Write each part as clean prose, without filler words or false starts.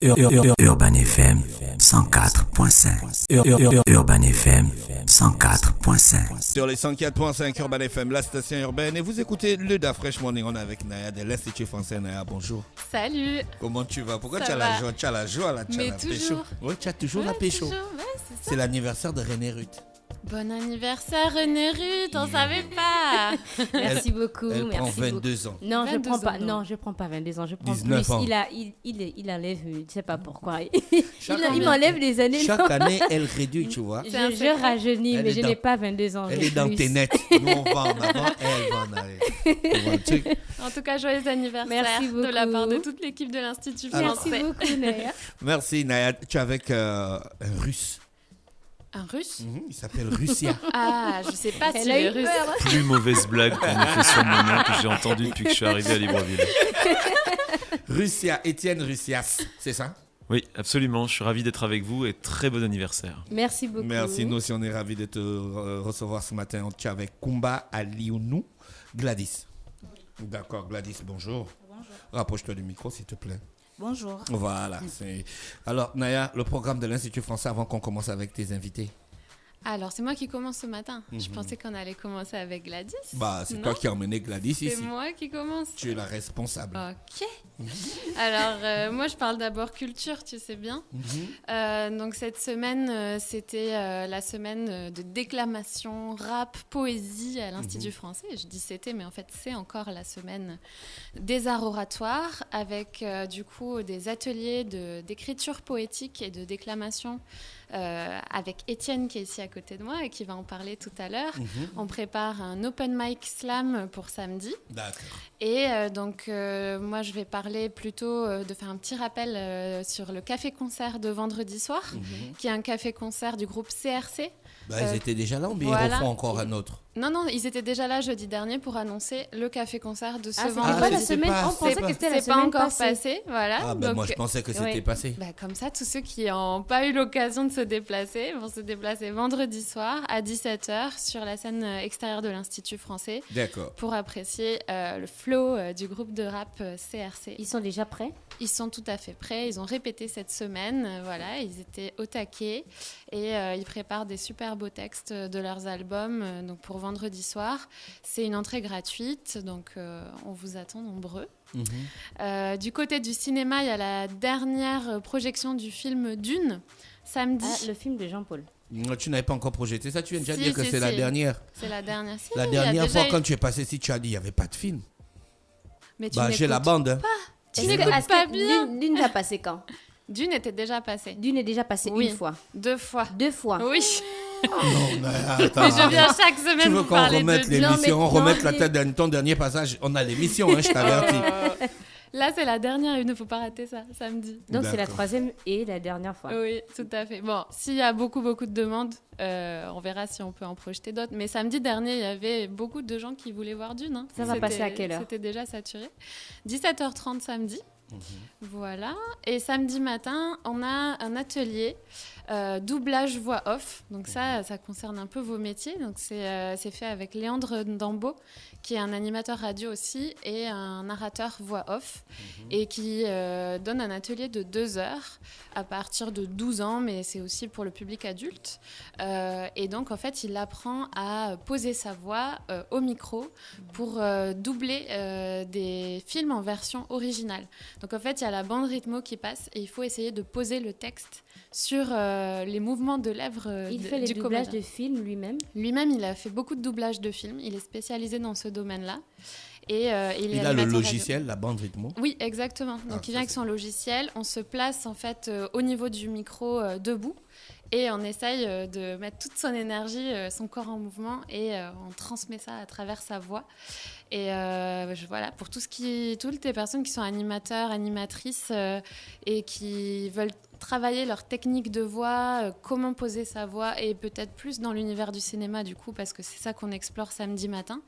Urban FM 104.5. Urban FM 104.5. Sur les 104.5 Urban FM, la station urbaine. Et vous écoutez le Da Fresh Morning. On est avec Naya de l'Institut français. Naya, bonjour. Salut. Comment tu vas? Pourquoi tu as va. la joie? Tu as la joie là, tu as Mais la pécho. toujours. Oui, tu as toujours la pécho. Toujours, ouais, c'est ça. C'est l'anniversaire de René Ruth. Bon anniversaire René Ruth, on savait pas. Merci beaucoup. Elle prend merci 22 ans. Non, je 22 prends pas. ans, non. Non, je prends pas 22 ans. Je prends 19 plus. ans. Il enlève. Je sais pas pourquoi. Chaque Il m'enlève les années. Chaque année, elle réduit, tu vois. C'est un Je secret. rajeunis, Elle mais est je dans- n'ai pas 22 ans. Elle j'ai est dans plus. tes nets. Nous, on va en avant, elle va en arrière. Tu vois le truc? En tout cas, joyeux anniversaire Merci de la beaucoup. part de toute l'équipe de l'Institut Alors- Merci français. beaucoup, Naya. Merci, Naya. Tu es avec un Russe. Un russe? Il s'appelle Russia. Ah, je sais pas si Elle a les eu Russes. peur. Plus mauvaise blague qu'on ait fait sur le moment que j'ai entendu depuis que je suis arrivé à Libreville. Russia, Étienne Russias, c'est ça? Oui, absolument. Je suis ravi d'être avec vous et très bon anniversaire. Merci beaucoup. Merci, nous aussi on est ravis de te recevoir ce matin. On est avec Kumba Alionou Gladys. D'accord, Gladys, bonjour. Bonjour. Rapproche-toi du micro s'il te plaît. Bonjour. Voilà. Alors Naya, le programme de l'Institut français avant qu'on commence avec tes invités. Alors, c'est moi qui commence ce matin. Je pensais qu'on allait commencer avec Gladys. Bah, c'est Non, toi qui as emmené Gladys c'est ici. moi qui commence. Tu es la responsable. Ok. Alors, moi, je parle d'abord culture, tu sais bien. Donc, cette semaine, c'était la semaine de déclamation, rap, poésie à l'Institut français. Je dis c'était, mais en fait, c'est encore la semaine des arts oratoires avec, du coup, des ateliers d'écriture poétique et de déclamation avec Étienne qui est ici à côté de moi et qui va en parler tout à l'heure. On prépare un open mic slam pour samedi. D'accord. Et donc, moi, je vais parler plutôt de faire un petit rappel sur le café-concert de vendredi soir, qui est un café-concert du groupe CRC. Bah, ils étaient déjà là ou bien ils voilà. refont encore un autre? Non, ils étaient déjà là jeudi dernier pour annoncer le café-concert de ce Ah, c'était vendredi. pas la c'était semaine. pas- On pensait c'est que c'était la C'est pas semaine encore passée. passé, voilà. Ah, ben Donc, moi je pensais que c'était ouais. passé. comme ça, tous ceux qui n'ont pas eu l'occasion de se déplacer vont se déplacer vendredi soir à 17h sur la scène extérieure de l'Institut français D'accord. pour apprécier le flow du groupe de rap CRC. Ils sont déjà prêts? Ils sont tout à fait prêts. Ils ont répété cette semaine. Voilà, ils étaient au taquet et ils préparent des super beaux textes de leurs albums. Donc pour vendredi soir, c'est une entrée gratuite. Donc on vous attend nombreux. Du côté du cinéma, il y a la dernière projection du film Dune samedi. Ah, le film de Jean-Paul. Non, tu n'avais pas encore projeté ça, tu viens déjà de Si, dire que si, c'est la si. dernière. C'est la dernière. Si, La il y a dernière déjà fois, eu- quand tu es passé ici, tu as dit il n'y avait pas de film. Mais tu Bah, j'ai la n'écoutes- bande. Hein. Tu Est-ce que- n'écoutes est-ce pas que bien. Dune va passer quand? Dune était déjà passé. Dune est déjà passé Oui. une fois. 2 fois. 2 fois. Oui, Non, mais attends. mais je viens chaque Tu semaine veux vous qu'on parler remette de Dune. l'émission, Non, mais- remette non, la mais- tête de ton dernier passage? On a l'émission, hein, je t'avertis. Là, c'est la dernière, il ne faut pas rater ça, samedi. Donc c'est la D'accord. 3e et la dernière fois. Oui, tout à fait. Bon, s'il y a beaucoup de demandes, on verra si on peut en projeter d'autres. Mais samedi dernier, il y avait beaucoup de gens qui voulaient voir Dune. Hein. Ça va C'était- passer à quelle heure? C'était déjà saturé. 17h30 samedi. Voilà. Et samedi matin, on a un atelier doublage voix off. Donc ça concerne un peu vos métiers. Donc c'est fait avec Léandre Ndambo, qui est un animateur radio aussi et un narrateur voix off, et qui donne un atelier de 2 heures à partir de 12 ans, mais c'est aussi pour le public adulte. Et donc en fait, il apprend à poser sa voix au micro pour doubler des films en version originale. Donc en fait, il y a la bande rythmo qui passe et il faut essayer de poser le texte sur les mouvements de lèvres Il fait les du doublages comédien. de films lui-même. Lui-même, il a fait beaucoup de doublages de films. Il est spécialisé dans ce domaine-là. Et il est Il a le animateur radio. logiciel, la bande rythmo. Oui, exactement. Donc, Ah, il vient ça, avec son logiciel. On se place en fait au niveau du micro debout. Et on essaye de mettre toute son énergie, son corps en mouvement, et on transmet ça à travers sa voix. Et voilà, pour toutes les personnes qui sont animateurs, animatrices et qui veulent travailler leur technique de voix, comment poser sa voix, et peut-être plus dans l'univers du cinéma du coup, parce que c'est ça qu'on explore samedi matin.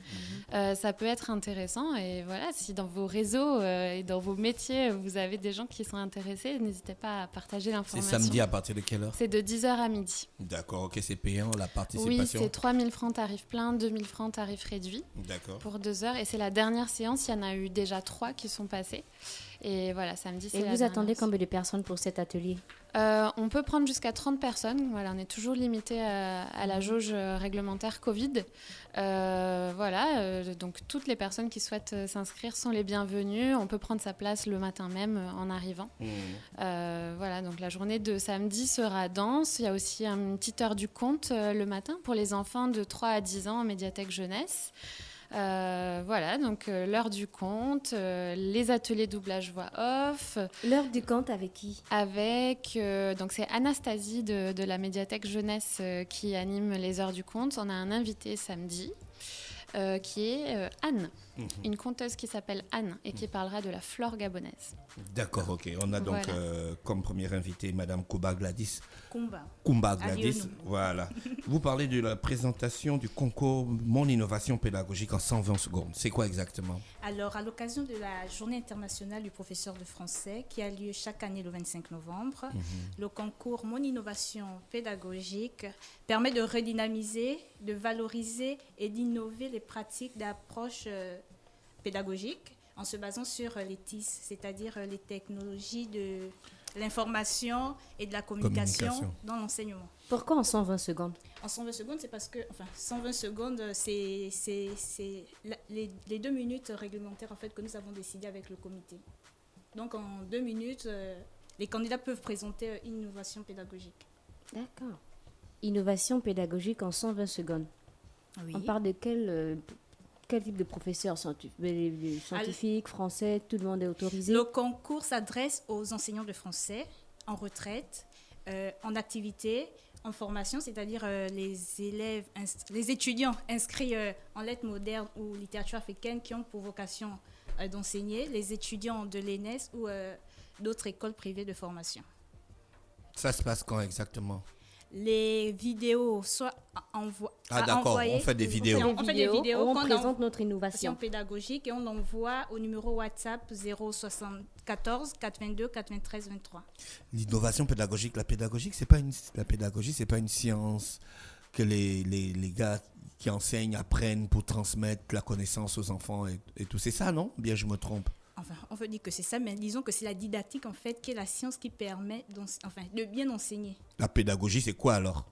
Ça peut être intéressant, et voilà, si dans vos réseaux et dans vos métiers, vous avez des gens qui sont intéressés, n'hésitez pas à partager C'est l'information. samedi à partir de quelle heure? C'est de 10h à midi. D'accord, ok, c'est payant la Oui, participation. c'est 3 000 francs tarif plein, 2 000 francs tarif réduit D'accord. pour 2 heures. Et c'est la dernière séance, il y en a eu déjà 3 qui sont passées. Et voilà, samedi, c'est Et la vous attendez dernière. combien de personnes pour cet atelier? On peut prendre jusqu'à 30 personnes. Voilà, on est toujours limité à la jauge réglementaire Covid. Donc toutes les personnes qui souhaitent s'inscrire sont les bienvenues. On peut prendre sa place le matin même en arrivant. Donc la journée de samedi sera dense. Il y a aussi une petite heure du conte le matin pour les enfants de 3 à 10 ans en médiathèque jeunesse. L'heure du conte, les ateliers doublage voix off. L'heure du conte avec qui? Donc c'est Anastasie de la médiathèque jeunesse qui anime les heures du conte. On a un invité samedi qui est Anne, une conteuse qui s'appelle Anne et qui parlera de la flore gabonaise. D'accord, ok. On a donc Voilà. comme première invitée Madame Kumba Gladys. Kumba. Gladys, voilà. Vous parlez de la présentation du concours Mon Innovation Pédagogique en 120 secondes. C'est quoi exactement? Alors, à l'occasion de la Journée internationale du professeur de français qui a lieu chaque année le 25 novembre, le concours Mon Innovation Pédagogique permet de redynamiser, de valoriser et d'innover les pratiques d'approche pédagogique en se basant sur les TIS, c'est-à-dire les technologies de l'information et de la communication dans l'enseignement. Pourquoi en 120 secondes? En 120 secondes, c'est parce que, 120 secondes, c'est les 2 minutes réglementaires en fait, que nous avons décidé avec le comité. Donc, en 2 minutes, les candidats peuvent présenter une innovation pédagogique. D'accord. Innovation pédagogique en 120 secondes. Oui. On parle de quel type de professeurs? Scientifiques, français, tout le monde est autorisé? Le concours s'adresse aux enseignants de français en retraite, en activité, en formation, c'est-à-dire les étudiants inscrits en lettres modernes ou littérature africaine qui ont pour vocation d'enseigner, les étudiants de l'ENES ou d'autres écoles privées de formation. Ça se passe quand exactement? Les vidéos soit d'accord, on fait des vidéos. On fait des vidéos, on qu'on présente notre innovation. pédagogique et on l'envoie au numéro WhatsApp 074 422 93 23. L'innovation pédagogique, la pédagogie, c'est pas une science que les gars qui enseignent apprennent pour transmettre la connaissance aux enfants et tout. C'est ça, non? Bien, je me trompe. Enfin, on veut dire que c'est ça, mais disons que c'est la didactique, en fait, qui est la science qui permet de bien enseigner. La pédagogie, c'est quoi alors?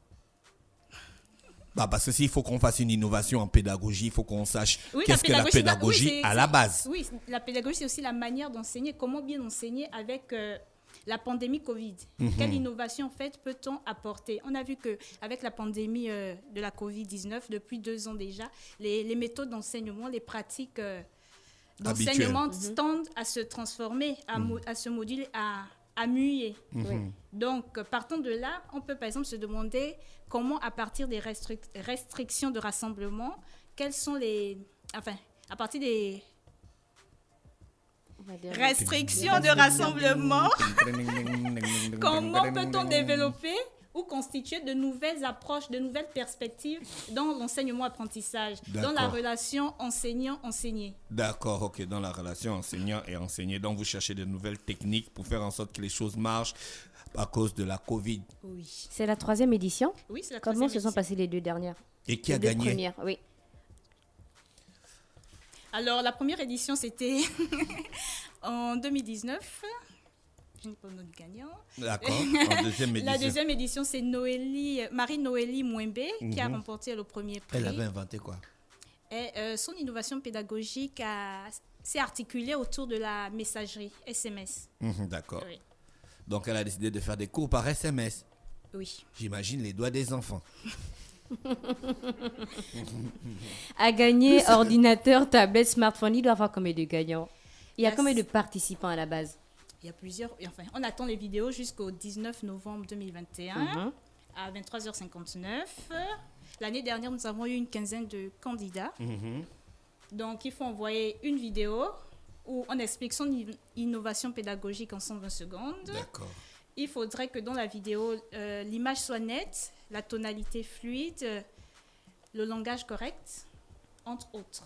Parce que s'il faut qu'on fasse une innovation en pédagogie, il faut qu'on sache qu'est-ce que la pédagogie à la base. Oui, la pédagogie, c'est aussi la manière d'enseigner, comment bien enseigner avec la pandémie Covid. Quelle innovation, en fait, peut-on apporter? On a vu qu'avec la pandémie de la Covid-19, depuis 2 ans déjà, les méthodes d'enseignement, les pratiques d'enseignement tendent à se transformer, à se moduler, à muer. Donc, partant de là, on peut par exemple se demander comment, à partir des restrictions de rassemblement, quelles sont à partir des restrictions de rassemblement, comment peut-on développer ou constituer de nouvelles approches, de nouvelles perspectives dans l'enseignement-apprentissage, dans la relation enseignant-enseigné. D'accord, ok, dans la relation enseignant et enseigné. Donc, vous cherchez de nouvelles techniques pour faire en sorte que les choses marchent à cause de la Covid. Oui. C'est la 3e édition? Oui, c'est la 3e Comment se édition. sont passées les 2 dernières? Et qui a Les 2 gagné? premières, oui. Alors, la première édition, c'était en 2019. Je n'ai pas notre gagnant. D'accord, en deuxième édition. La deuxième édition, c'est Marie-Noélie Mouembe qui a remporté le premier prix. Elle avait inventé quoi? Et son innovation pédagogique s'est articulée autour de la messagerie SMS. D'accord. Oui. Donc, elle a décidé de faire des cours par SMS. Oui. J'imagine les doigts des enfants. À gagner ordinateur, tablette, smartphone, il doit y avoir combien de gagnants? Il y a combien de participants à la base? Il y a plusieurs. Enfin, on attend les vidéos jusqu'au 19 novembre 2021 à 23h59. L'année dernière, nous avons eu une quinzaine de candidats. Donc, il faut envoyer une vidéo où on explique son innovation pédagogique en 120 secondes. D'accord. Il faudrait que dans la vidéo, l'image soit nette, la tonalité fluide, le langage correct, entre autres.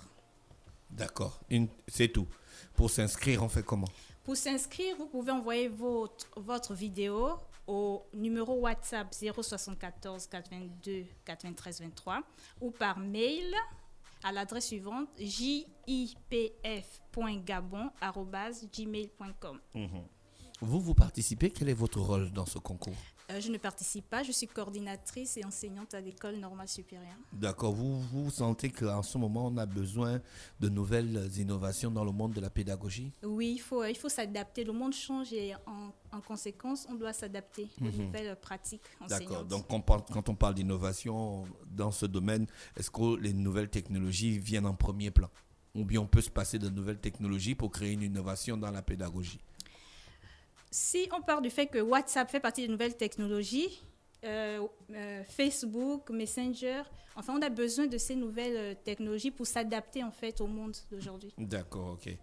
D'accord. C'est tout. Pour s'inscrire, on fait comment? Pour s'inscrire, vous pouvez envoyer votre vidéo au numéro WhatsApp 074 422 93 23 ou par mail à l'adresse suivante jipf.gabon@gmail.com. Vous participez. Quel est votre rôle dans ce concours? Je ne participe pas, je suis coordinatrice et enseignante à l'école normale supérieure. D'accord. Vous sentez qu'en ce moment, on a besoin de nouvelles innovations dans le monde de la pédagogie? Oui, il faut s'adapter. Le monde change et en conséquence, on doit s'adapter aux nouvelles pratiques enseignantes. D'accord. Donc, quand on parle d'innovation dans ce domaine, est-ce que les nouvelles technologies viennent en premier plan? Ou bien on peut se passer de nouvelles technologies pour créer une innovation dans la pédagogie? Si on part du fait que WhatsApp fait partie des nouvelles technologies, Facebook, Messenger, enfin, on a besoin de ces nouvelles technologies pour s'adapter en fait au monde d'aujourd'hui. D'accord, ok.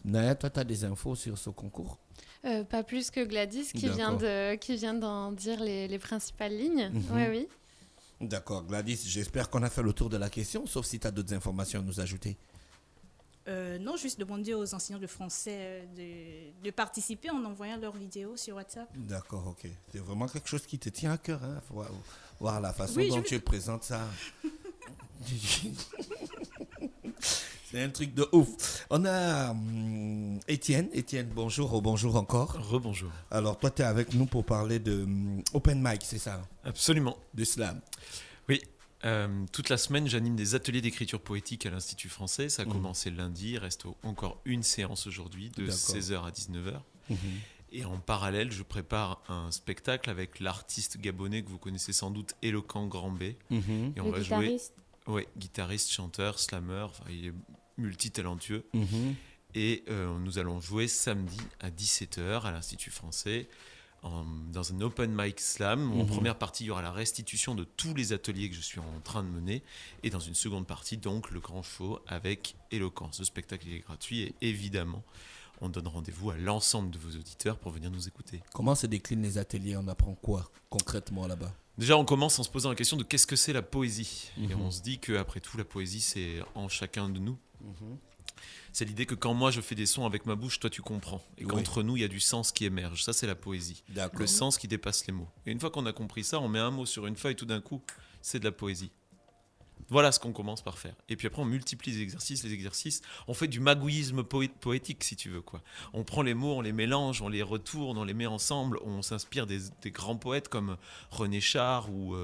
Naya, toi, tu as des infos sur ce concours? Pas plus que Gladys qui vient d'en dire les principales lignes. Oui. D'accord, Gladys, j'espère qu'on a fait le tour de la question, sauf si tu as d'autres informations à nous ajouter. Non, juste demander aux enseignants de français de participer en envoyant leurs vidéos sur WhatsApp. D'accord, ok. C'est vraiment quelque chose qui te tient à cœur. Hein? Faut voir la façon Oui, dont tu présentes ça. C'est un truc de ouf. On a Étienne. Étienne, bonjour encore. Rebonjour. Alors, toi, tu es avec nous pour parler de Open Mic, c'est ça? Absolument. De slam. Oui. Toute la semaine, j'anime des ateliers d'écriture poétique à l'Institut français. Ça a commencé lundi, il reste encore une séance aujourd'hui de 16h à 19h. Et en parallèle, je prépare un spectacle avec l'artiste gabonais que vous connaissez sans doute, Éloquent Grand-B. Et on va jouer. Oui, guitariste, chanteur, slammer, il est multitalentueux. Et nous allons jouer samedi à 17h à l'Institut français. Dans un open mic slam. En première partie, il y aura la restitution de tous les ateliers que je suis en train de mener. Et dans une seconde partie, donc, le grand show avec Éloquent. Ce spectacle est gratuit et évidemment, on donne rendez-vous à l'ensemble de vos auditeurs pour venir nous écouter. Comment se déclinent les ateliers? On apprend quoi concrètement là-bas? Déjà, on commence en se posant la question de qu'est-ce que c'est la poésie. Et on se dit qu'après tout, la poésie, c'est en chacun de nous. C'est l'idée que quand moi je fais des sons avec ma bouche, toi tu comprends. Et qu'entre nous, il y a du sens qui émerge. Ça, c'est la poésie. D'accord. Le sens qui dépasse les mots. Et une fois qu'on a compris ça, on met un mot sur une feuille, tout d'un coup, c'est de la poésie. Voilà ce qu'on commence par faire. Et puis après, on multiplie les exercices. On fait du magouillisme poétique, si tu veux, quoi. On prend les mots, on les mélange, on les retourne, on les met ensemble. On s'inspire des grands poètes comme René Char ou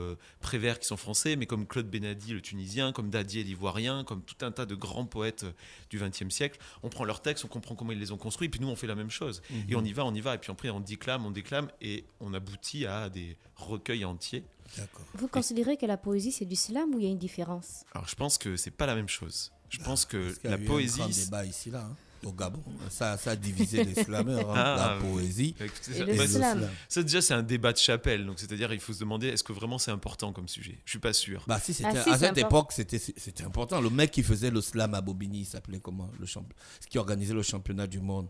Prévert, qui sont français, mais comme Claude Benadi, le Tunisien, comme Dadier, l'Ivoirien, comme tout un tas de grands poètes du XXe siècle. On prend leurs textes, on comprend comment ils les ont construits, puis nous, on fait la même chose. Et on y va. Et puis après, on déclame, et on aboutit à des recueils entiers. D'accord. Vous considérez que la poésie, c'est du slam ou il y a une différence? Alors, je pense que c'est pas la même chose. Je pense que Parce qu'il y la a eu poésie... un grand débat ici, là, au Gabon. Ça a divisé les slameurs, la poésie. Et le slam. Ça, déjà, c'est un débat de chapelle. Donc, c'est-à-dire, il faut se demander, est-ce que vraiment c'est important comme sujet? Je suis pas sûr. À cette époque, c'était important. Le mec qui faisait le slam à Bobigny, il s'appelait comment? Ce qui organisait le championnat du monde.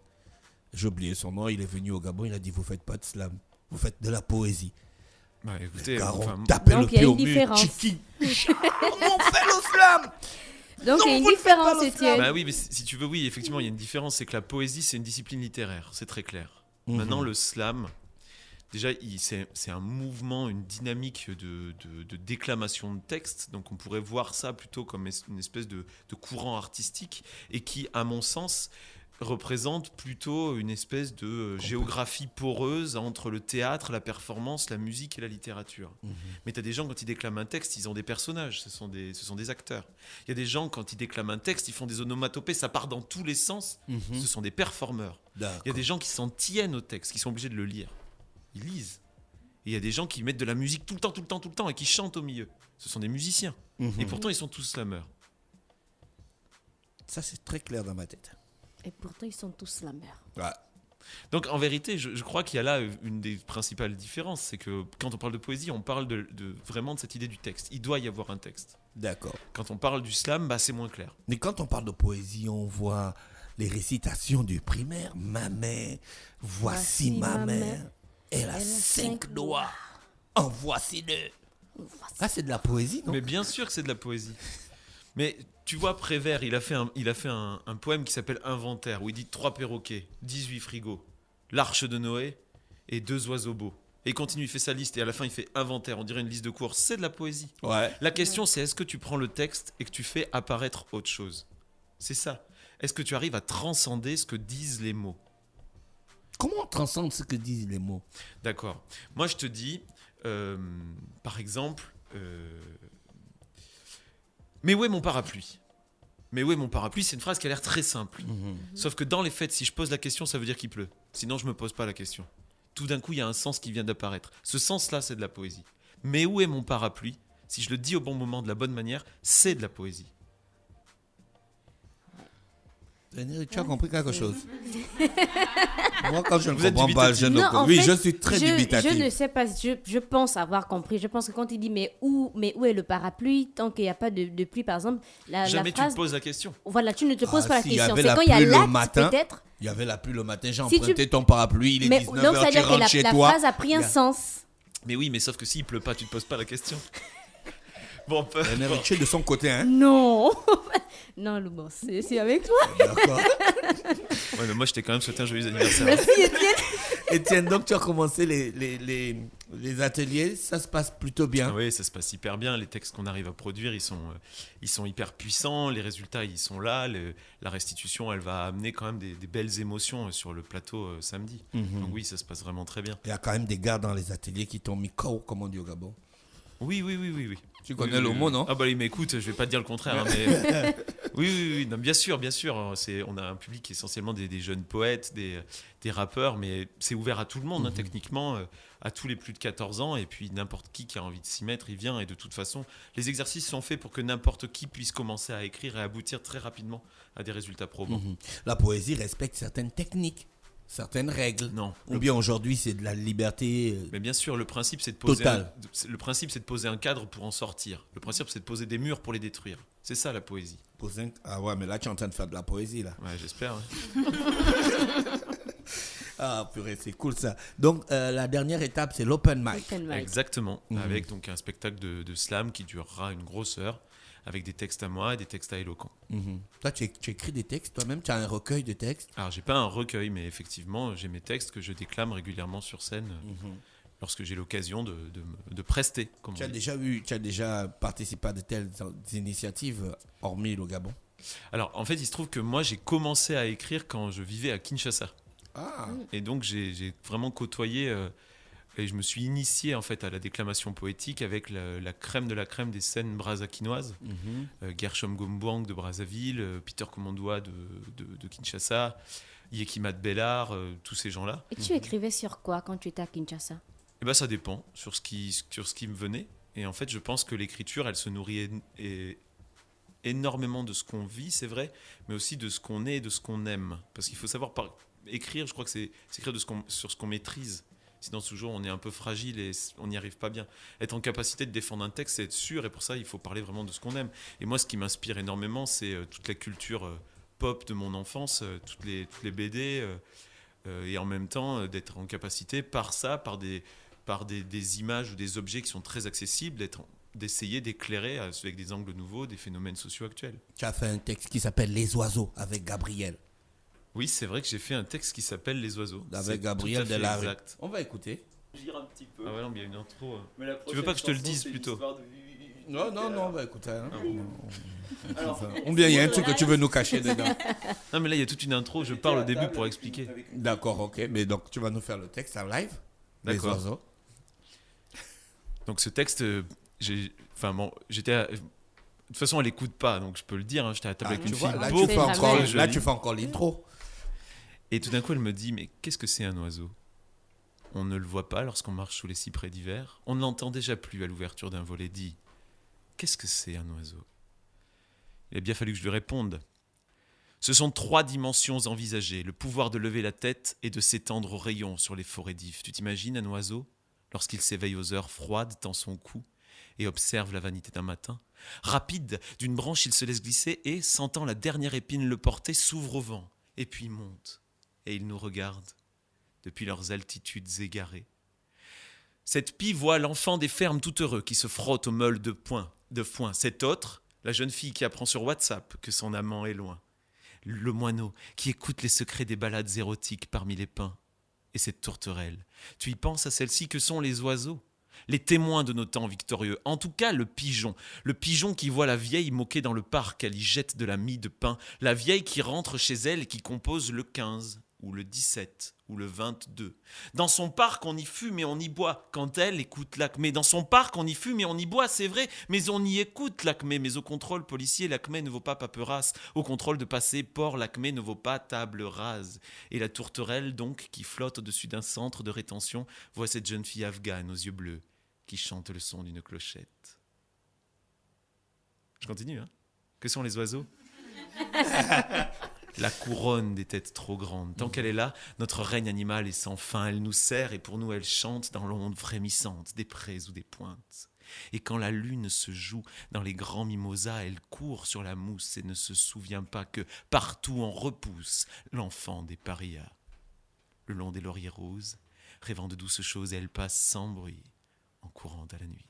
J'ai oublié son nom. Il est venu au Gabon. Il a dit, vous faites pas de slam. Vous faites de la poésie. Bah, écoutez, tapez le donc il y a pied au une mur. différence. Chiki. On fait le slam. Donc il y a une vous ne faites pas différence, le Étienne. Bah oui, mais si tu veux, oui, effectivement, il y a une différence. C'est que la poésie, c'est une discipline littéraire. C'est très clair. Maintenant, le slam, déjà, c'est un mouvement, une dynamique de déclamation de texte. Donc, on pourrait voir ça plutôt comme une espèce de courant artistique et qui, à mon sens, représente plutôt une espèce de géographie poreuse entre le théâtre, la performance, la musique et la littérature. Mais tu as des gens, quand ils déclament un texte, ils ont des personnages, ce sont des acteurs. Il y a des gens, quand ils déclament un texte, ils font des onomatopées, ça part dans tous les sens, ce sont des performeurs. Il y a des gens qui s'en tiennent au texte, qui sont obligés de le lire. Ils lisent. Et il y a des gens qui mettent de la musique tout le temps, et qui chantent au milieu. Ce sont des musiciens. Et pourtant, ils sont tous slameurs. Ça, c'est très clair dans ma tête. Et pourtant, ils sont tous slameurs. Ouais. Donc en vérité, je crois qu'il y a là une des principales différences, c'est que quand on parle de poésie, on parle vraiment de cette idée du texte. Il doit y avoir un texte. D'accord. Quand on parle du slam, c'est moins clair. Mais quand on parle de poésie, on voit les récitations du primaire. Ma mère, voici ma mère. Elle a 5 doigts. En voici 2. Ah, c'est de la poésie, non? Mais bien sûr que c'est de la poésie. Mais tu vois, Prévert, il a fait un poème qui s'appelle Inventaire, où il dit 3 perroquets, 18 frigos, l'arche de Noé et 2 oiseaux beaux. Et il continue, il fait sa liste et à la fin il fait inventaire, on dirait une liste de courses, c'est de la poésie. Ouais. La question c'est est-ce que tu prends le texte et que tu fais apparaître autre chose? C'est ça. Est-ce que tu arrives à transcender ce que disent les mots? Comment on transcende ce que disent les mots? D'accord. Moi je te dis, par exemple, mais où est mon parapluie? Mais où est mon parapluie? C'est une phrase qui a l'air très simple. Sauf que dans les faits, si je pose la question, ça veut dire qu'il pleut. Sinon, je ne me pose pas la question. Tout d'un coup, il y a un sens qui vient d'apparaître. Ce sens-là, c'est de la poésie. Mais où est mon parapluie? Si je le dis au bon moment, de la bonne manière, c'est de la poésie. Tu as compris quelque chose? Moi, quand je ne Vous êtes comprends pas, je ne Non, comprends. en Oui, fait, je suis très dubitatif. Je ne sais pas, je pense avoir compris. Je pense que quand il dit mais où est le parapluie tant qu'il n'y a pas de pluie, par exemple, Jamais la phrase, tu te poses la question. voilà, tu ne te poses pas la s'il y question. avait C'est la quand il y a pluie le l'acte matin, peut-être. Il y avait la pluie le matin, j'ai Si emprunté ton parapluie, il est Mais 19h, donc ça veut tu dire que rentres chez la toi. phrase a pris un sens. Mais oui, mais sauf que s'il pleut pas, tu te poses pas la question. Bon, peu Elle est importe. riche de son côté, hein? Non, non, Louban, c'est avec toi. D'accord. Ouais, mais moi, je t'ai quand même souhaité un joyeux anniversaire. Merci Étienne. Étienne, donc tu as commencé les ateliers, ça se passe plutôt bien. Oui, ça se passe hyper bien. Les textes qu'on arrive à produire, ils sont hyper puissants. Les résultats, ils sont là. La restitution, elle va amener quand même des belles émotions sur le plateau samedi. Donc oui, ça se passe vraiment très bien. Il y a quand même des gars dans les ateliers qui t'ont mis KO, comme on dit au Gabon. Oui. Tu connais le mot, non? Ah bah mais écoute, je vais pas te dire le contraire. Hein, mais... oui, non, bien sûr. On a un public essentiellement des jeunes poètes, des rappeurs, mais c'est ouvert à tout le monde, hein, techniquement, à tous les plus de 14 ans. Et puis n'importe qui a envie de s'y mettre, il vient. Et de toute façon, les exercices sont faits pour que n'importe qui puisse commencer à écrire et aboutir très rapidement à des résultats probants. La poésie respecte certaines techniques, certaines règles. Non. Ou bien aujourd'hui, c'est de la liberté. Mais bien sûr, le principe c'est de poser Total. le principe c'est de poser un cadre pour en sortir. Le principe c'est de poser des murs pour les détruire. C'est ça la poésie. Ah ouais, mais là, tu es en train de faire de la poésie, là. Ouais, j'espère. Hein. Ah, purée, c'est cool ça. Donc, la dernière étape, c'est l'open mic. Open mic. Exactement. Avec donc un spectacle de slam qui durera une grosse heure, avec des textes à moi et des textes à Éloquent. Toi, tu écris des textes toi-même? Tu as un recueil de textes? Alors, j'ai pas un recueil, mais effectivement, j'ai mes textes que je déclame régulièrement sur scène lorsque j'ai l'occasion de prester. Comme on dit. Tu as déjà participé à de telles initiatives, hormis le Gabon? Alors, en fait, il se trouve que moi, j'ai commencé à écrire quand je vivais à Kinshasa. Ah, Et donc, j'ai vraiment côtoyé et je me suis initié en fait à la déclamation poétique avec la crème de la crème des scènes brazzakinoises. Gershom Gomboang de Brazzaville, Peter Komandwa de Kinshasa, Yekima de Bellar, tous ces gens-là. Et tu écrivais sur quoi quand tu étais à Kinshasa? Et ben, ça dépend sur ce qui me venait. Et en fait, je pense que l'écriture, elle se nourrit énormément de ce qu'on vit, c'est vrai, mais aussi de ce qu'on est et de ce qu'on aime. Parce qu'il faut savoir écrire, je crois que c'est écrire sur ce qu'on maîtrise. Sinon, toujours, on est un peu fragile et on n'y arrive pas bien. Être en capacité de défendre un texte, c'est être sûr, et pour ça, il faut parler vraiment de ce qu'on aime. Et moi, ce qui m'inspire énormément, c'est toute la culture pop de mon enfance, toutes les BD, et en même temps, d'être en capacité, par des images ou des objets qui sont très accessibles, d'essayer d'éclairer avec des angles nouveaux des phénomènes sociaux actuels. tu as fait un texte qui s'appelle Les Oiseaux avec Gabriel. Oui, c'est vrai que j'ai fait un texte qui s'appelle Les Oiseaux. Avec C'est Gabriel tout à fait Delarue. exact. On va écouter. Gire un petit peu. Ah ouais, non, mais il y a une intro. Mais la Tu veux pas que je te le prochaine dise chanson, plutôt? c'est l'histoire de- Non, on va écouter. Hein. Alors, Ou bien il y a un truc que tu veux nous cacher dedans. Non, mais là, il y a toute une intro. Je parle au début pour expliquer. D'accord, ok. Mais donc, tu vas nous faire le texte en live. Les D'accord. Oiseaux. Donc, ce texte, j'étais. De toute façon, elle écoute pas, donc je peux le dire. Hein, j'étais à table Ah, avec tu une vois, fille là, beaucoup tu fais trop encore, jolie. là, tu fais encore l'intro. Et tout d'un coup, elle me dit, mais qu'est-ce que c'est un oiseau? On ne le voit pas lorsqu'on marche sous les cyprès d'hiver. On ne l'entend déjà plus à l'ouverture d'un volet dit. Qu'est-ce que c'est un oiseau? Il a bien fallu que je lui réponde. Ce sont 3 dimensions envisagées, le pouvoir de lever la tête et de s'étendre aux rayons sur les forêts d'ifs. Tu t'imagines un oiseau, lorsqu'il s'éveille aux heures froides, tend son cou et observe la vanité d'un matin? Rapide, d'une branche, il se laisse glisser et, sentant la dernière épine le porter, s'ouvre au vent, et puis monte. Et il nous regarde, depuis leurs altitudes égarées. Cette pie voit l'enfant des fermes tout heureux qui se frotte au meule de foin. Cette autre, la jeune fille qui apprend sur WhatsApp que son amant est loin. Le moineau qui écoute les secrets des ballades érotiques parmi les pins. Et cette tourterelle, tu y penses à celle-ci que sont les oiseaux, les témoins de nos temps victorieux, en tout cas le pigeon qui voit la vieille moquer dans le parc, elle y jette de la mie de pain, la vieille qui rentre chez elle et qui compose le 15, ou le 17, ou le 22. Dans son parc, on y fume et on y boit, quand elle écoute l'Acmé. Dans son parc, on y fume et on y boit, c'est vrai, mais on y écoute l'Acmé. Mais au contrôle policier, l'Acmé ne vaut pas paperasse. Au contrôle de passé, port, l'Acmé ne vaut pas table rase. Et la tourterelle, donc, qui flotte au-dessus d'un centre de rétention, voit cette jeune fille afghane aux yeux bleus, qui chante le son d'une clochette. Je continue, hein ? Que sont les oiseaux ? La couronne des têtes trop grandes. Tant qu'elle est là, notre règne animal est sans fin. Elle nous sert et pour nous elle chante dans l'onde frémissante des prés ou des pointes. Et quand la lune se joue dans les grands mimosas, elle court sur la mousse et ne se souvient pas que partout on repousse l'enfant des parias. Le long des lauriers roses, rêvant de douces choses, elle passe sans bruit en courant à la nuit.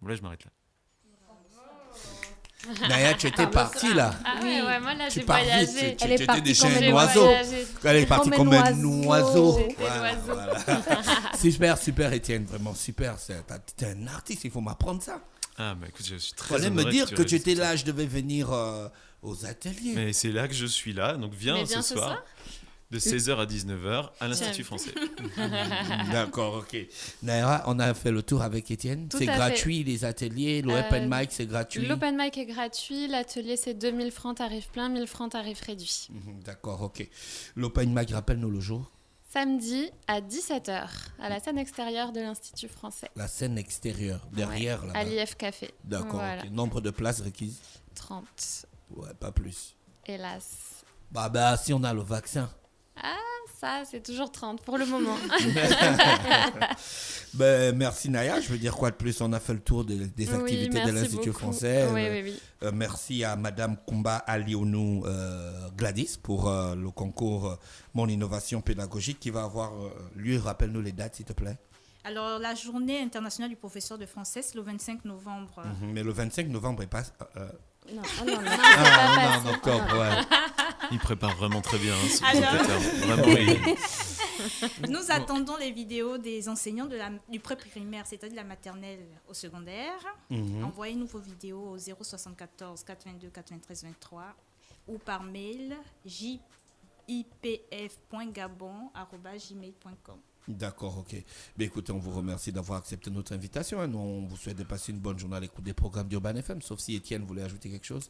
Bon là je m'arrête là. Naya, tu étais partie là. Ah Oui. ouais, moi là Tu j'ai pars vite. voyagé. Tu Elle est étais partie déjà comme un J'ai oiseau. voyagé. Elle est partie comme un oiseau. J'étais l'oiseau. Super, super, Étienne, vraiment super. T'es un artiste, il faut m'apprendre ça. Ah bah écoute, je suis Il très fallait me honoré dire que tu restes étais ça. là, je devais venir aux ateliers. Mais c'est là que je suis là, donc viens Mais ce viens soir, de 16h à 19h à l'Institut Tiens. français. D'accord, ok. Naira, on a fait le tour avec Étienne. Tout C'est à fait. gratuit, les ateliers, l'open mic, c'est gratuit. L'open mic est gratuit, l'atelier c'est 2000 francs tarif plein, 1000 francs tarif réduit. D'accord, ok. L'open mic, rappelle-nous le jour. Samedi à 17h à la scène extérieure de l'Institut français. La scène extérieure, derrière Ouais, là-bas. à l'IF Café. D'accord, Voilà. ok. Nombre de places requises. 30, Ouais, pas plus. hélas. Bah, si on a le vaccin. Ça, c'est toujours 30 pour le moment. Ben, merci Naya, je veux dire quoi de plus, on a fait le tour des Oui, activités de merci l'Institut beaucoup. français. Oui. Merci à Madame Kumba Alionou Gladys pour le concours Mon Innovation Pédagogique qui va avoir lieu. Rappelle-nous les dates s'il te plaît. Alors, la journée internationale du professeur de français, c'est le 25 novembre. Mais le 25 novembre est pas... Non, en octobre, ouais. Il prépare vraiment très bien ce Alors. présentateur. Vraiment, Nous attendons les vidéos des enseignants du pré-primaire, c'est-à-dire de la maternelle au secondaire. Envoyez-nous vos vidéos au 074 422 93 23 ou par mail jipf.gabon@gmail.com. D'accord, ok. Mais écoutez, on vous remercie d'avoir accepté notre invitation. Nous, on vous souhaite de passer une bonne journée à l'écoute des programmes d'Urban FM, sauf si Étienne voulait ajouter quelque chose.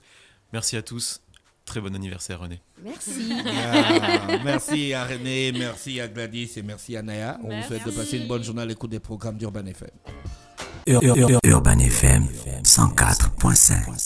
Merci à tous. Très bon anniversaire René. Merci. Merci à René, merci à Gladys et merci à Naya. On vous souhaite de Merci. passer une bonne journée à l'écoute des programmes d'Urban FM. Urban FM 104.5.